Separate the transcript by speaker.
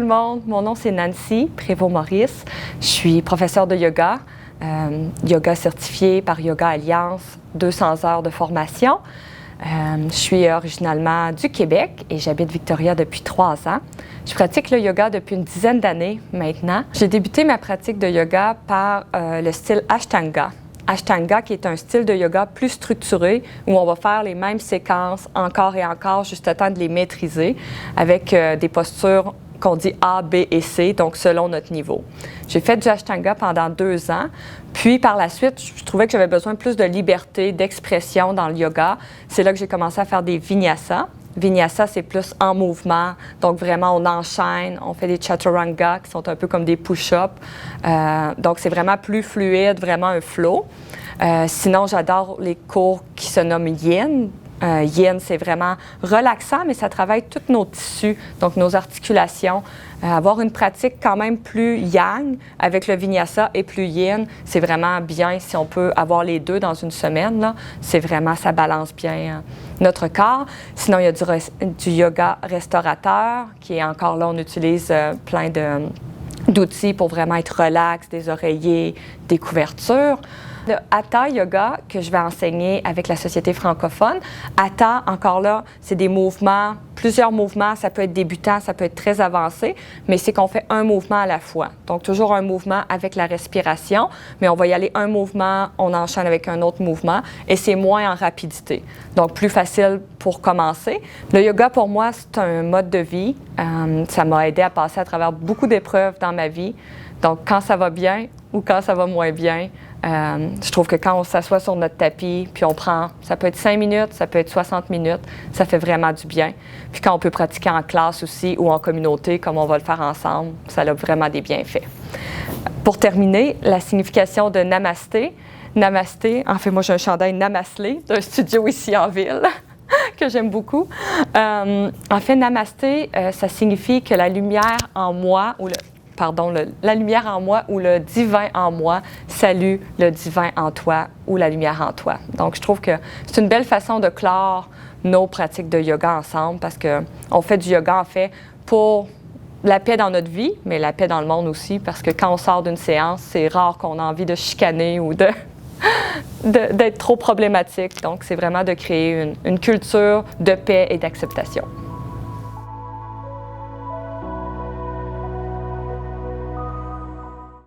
Speaker 1: le monde. Mon nom, c'est Nancy Prévost-Maurice. Je suis professeure de yoga, yoga certifiée par Yoga Alliance, 200 heures de formation. Je suis originalement du Québec et j'habite Victoria depuis 3 ans. Je pratique le yoga depuis une dizaine d'années maintenant. J'ai débuté ma pratique de yoga par le style Ashtanga. Ashtanga, qui est un style de yoga plus structuré, où on va faire les mêmes séquences encore et encore, juste temps de les maîtriser, avec des postures qu'on dit A, B et C, donc selon notre niveau. J'ai fait du Ashtanga pendant 2 ans, puis par la suite, je trouvais que j'avais besoin plus de liberté, d'expression dans le yoga. C'est là que j'ai commencé à faire des vinyasa. Vinyasa, c'est plus en mouvement, donc vraiment on enchaîne, on fait des chaturanga qui sont un peu comme des push-ups. Donc c'est vraiment plus fluide, vraiment un flow. Sinon, j'adore les cours qui se nomment Yin. Yin, c'est vraiment relaxant, mais ça travaille tous nos tissus, donc nos articulations. Avoir une pratique quand même plus yang avec le vinyasa et plus yin, c'est vraiment bien si on peut avoir les deux dans une semaine. Là. C'est vraiment, ça balance bien notre corps. Sinon, il y a du yoga restaurateur qui est encore là, on utilise plein d'outils pour vraiment être relax, des oreillers, des couvertures. Le Hatha Yoga que je vais enseigner avec la Société francophone. Hatha, encore là, c'est des mouvements, plusieurs mouvements. Ça peut être débutant, ça peut être très avancé, mais c'est qu'on fait un mouvement à la fois. Donc, toujours un mouvement avec la respiration, mais on va y aller un mouvement, on enchaîne avec un autre mouvement, et c'est moins en rapidité. Donc, plus facile pour commencer. Le yoga, pour moi, c'est un mode de vie. Ça m'a aidé à passer à travers beaucoup d'épreuves dans ma vie. Donc, quand ça va bien ou quand ça va moins bien, je trouve que quand on s'assoit sur notre tapis, puis on prend, ça peut être 5 minutes, ça peut être 60 minutes, ça fait vraiment du bien. Puis quand on peut pratiquer en classe aussi ou en communauté, comme on va le faire ensemble, ça a vraiment des bienfaits. Pour terminer, la signification de Namasté. Namasté, en fait, moi j'ai un chandail Namaslé d'un studio ici en ville que j'aime beaucoup. En fait, Namasté, ça signifie que la lumière en moi, la lumière en moi ou le divin en moi salue le divin en toi ou la lumière en toi. Donc, je trouve que c'est une belle façon de clore nos pratiques de yoga ensemble parce qu'on fait du yoga, en fait, pour la paix dans notre vie, mais la paix dans le monde aussi parce que quand on sort d'une séance, c'est rare qu'on a envie de chicaner ou d'être trop problématique. Donc, c'est vraiment de créer une culture de paix et d'acceptation.